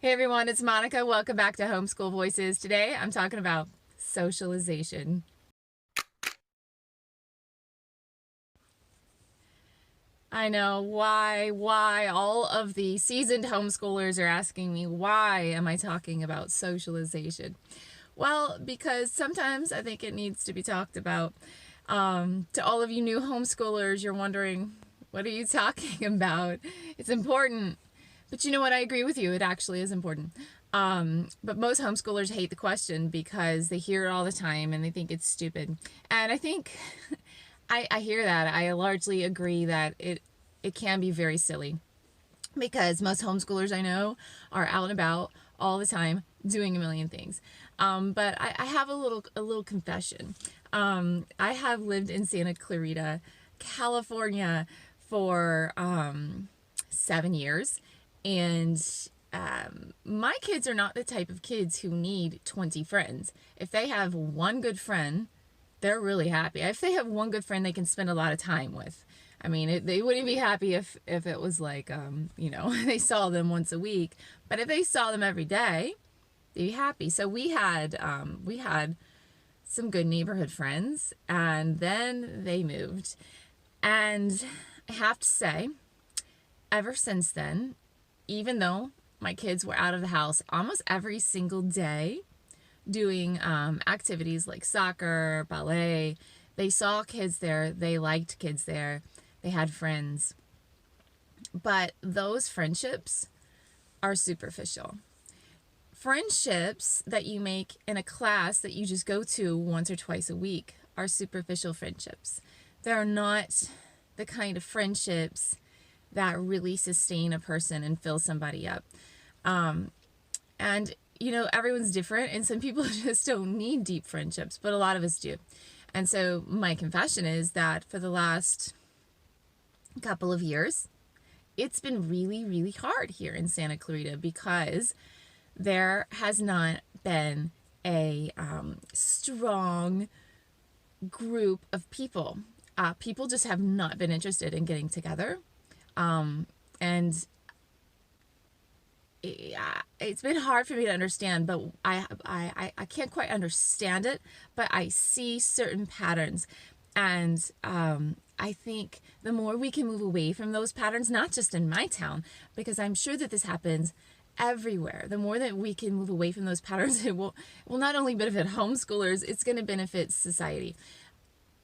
Hey everyone, it's Monica. Welcome back to Homeschool Voices. Today I'm talking about socialization. I know why all of the seasoned homeschoolers are asking me, why am I talking about socialization? Well, because sometimes I think it needs to be talked about. To all of you new homeschoolers, you're wondering, what are you talking about? It's important. But you know what? I agree with you. It actually is important. But most homeschoolers hate the question because they hear it all the time and they think it's stupid. And I think I hear that. I largely agree that it can be very silly because most homeschoolers I know are out and about all the time doing a million things. But I have a little confession. I have lived in Santa Clarita, California for 7 years. And my kids are not the type of kids who need 20 friends. If they have one good friend, they're really happy. If they have one good friend they can spend a lot of time with. I mean, they wouldn't be happy if it was like, they saw them once a week. But if they saw them every day, they'd be happy. So we had some good neighborhood friends, and then they moved. And I have to say, ever since then, even though my kids were out of the house almost every single day doing activities like soccer, ballet, they saw kids there, they liked kids there, they had friends. But those friendships are superficial. Friendships that you make in a class that you just go to once or twice a week are superficial friendships. They're not the kind of friendships that really sustain a person and fill somebody up. And, everyone's different, and some people just don't need deep friendships, but a lot of us do. And so my confession is that for the last couple of years, it's been really, really hard here in Santa Clarita because there has not been a strong group of people. People just have not been interested in getting together. And it's been hard for me to understand, but I can't quite understand it, but I see certain patterns. And I think the more we can move away from those patterns, not just in my town, because I'm sure that this happens everywhere, the more that we can move away from those patterns, it will not only benefit homeschoolers, it's going to benefit society.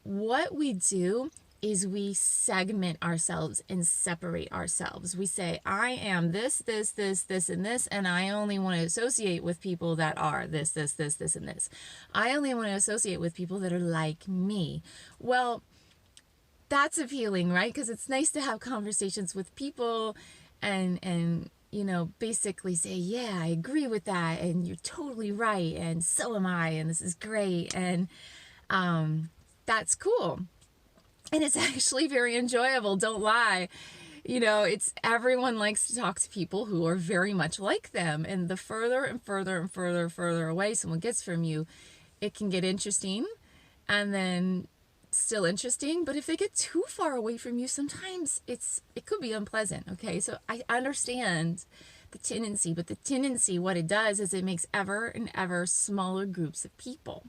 What we do is we segment ourselves and separate ourselves. We say, I am this, and this, and I only want to associate with people that are this, and this. I only want to associate with people that are like me. Well, that's appealing, right? Because it's nice to have conversations with people and basically say, yeah, I agree with that, and you're totally right, and so am I, and this is great, and that's cool. And it's actually very enjoyable, don't lie. It's everyone likes to talk to people who are very much like them. And the further and further away someone gets from you, it can get interesting and then still interesting. But if they get too far away from you, sometimes it could be unpleasant. Okay, so I understand the tendency, but the tendency, what it does is it makes ever and ever smaller groups of people.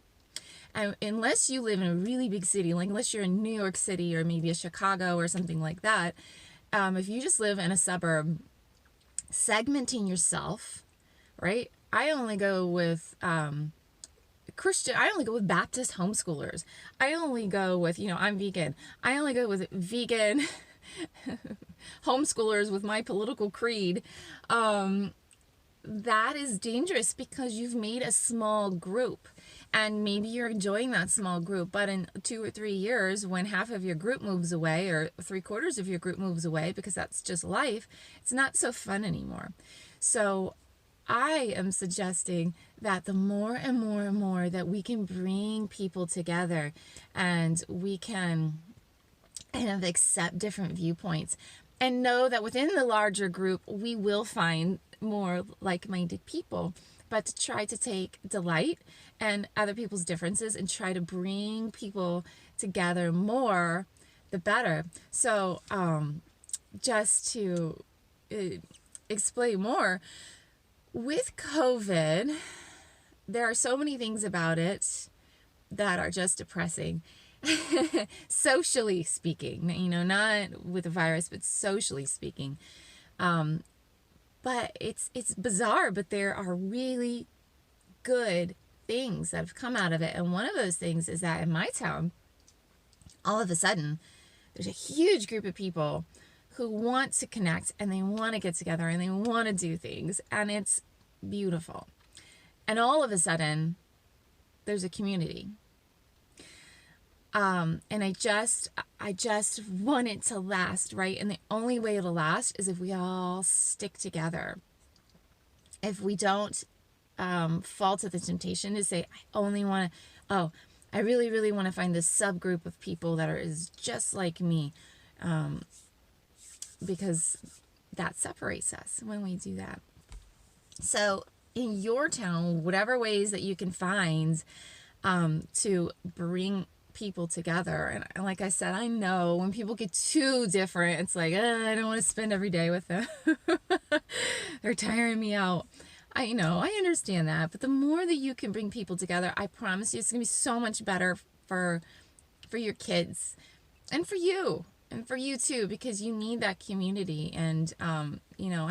And unless you live in a really big city, like unless you're in New York City or maybe a Chicago or something like that, if you just live in a suburb, segmenting yourself, right? I only go with Baptist homeschoolers. I only go with, I'm vegan. I only go with vegan homeschoolers with my political creed. That is dangerous because you've made a small group, and maybe you're enjoying that small group, but in 2 or 3 years, when half of your group moves away or 3/4 of your group moves away, because that's just life, it's not so fun anymore. So I am suggesting that the more and more that we can bring people together and we can kind of accept different viewpoints and know that within the larger group, we will find more like-minded people, but to try to take delight in other people's differences and try to bring people together more, the better. So just to explain more, With COVID, there are so many things about it that are just depressing. Socially speaking, not with a virus, but socially speaking. But it's bizarre, but there are really good things that have come out of it. And one of those things is that in my town, all of a sudden, there's a huge group of people who want to connect and they want to get together and they want to do things. And it's beautiful. And all of a sudden, there's a community. And I just want it to last, right? And the only way it'll last is if we all stick together. If we don't fall to the temptation to say, I really, really want to find this subgroup of people that is just like me, because that separates us when we do that. So in your town, whatever ways that you can find to bring people together. And like I said, I know when people get too different, it's like, I don't want to spend every day with them. They're tiring me out. I know, I understand that. But the more that you can bring people together, I promise you it's going to be so much better for your kids and for you. And for you too, because you need that community. And, a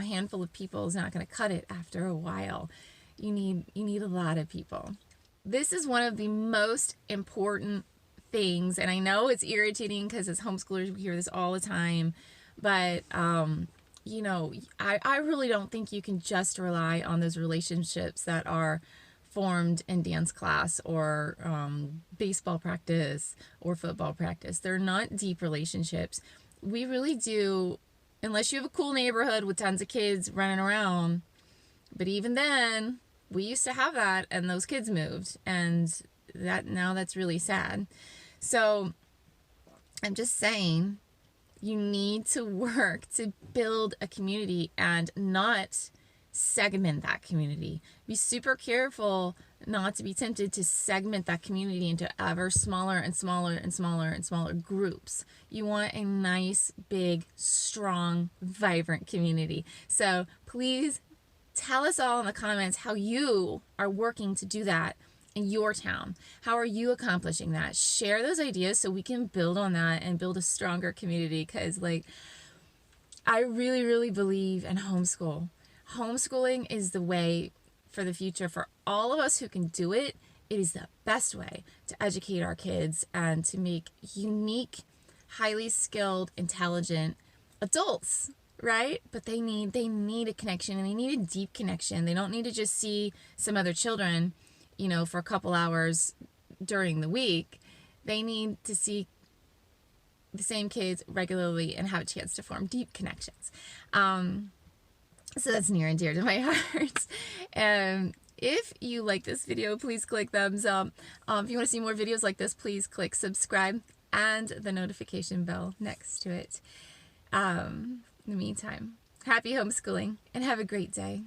handful of people is not going to cut it after a while. You need a lot of people. This is one of the most important things. And I know it's irritating because as homeschoolers, we hear this all the time. But, I really don't think you can just rely on those relationships that are formed in dance class or baseball practice or football practice. They're not deep relationships. We really do, unless you have a cool neighborhood with tons of kids running around. But even then, we used to have that, and those kids moved, and that's really sad. So I'm just saying, you need to work to build a community and not segment that community. Be super careful not to be tempted to segment that community into ever smaller and smaller and smaller and smaller groups. You want a nice, big, strong, vibrant community. So please tell us all in the comments how you are working to do that in your town. How are you accomplishing that? Share those ideas so we can build on that and build a stronger community, because I really, really believe in homeschool. Homeschooling is the way for the future for all of us who can do it. It is the best way to educate our kids and to make unique, highly skilled, intelligent adults, right? But they need a connection, and they need a deep connection. They don't need to just see some other children, for a couple hours during the week. They need to see the same kids regularly and have a chance to form deep connections. So that's near and dear to my heart. If you like this video, please click thumbs up. If you want to see more videos like this, please click subscribe and the notification bell next to it. In the meantime, happy homeschooling and have a great day.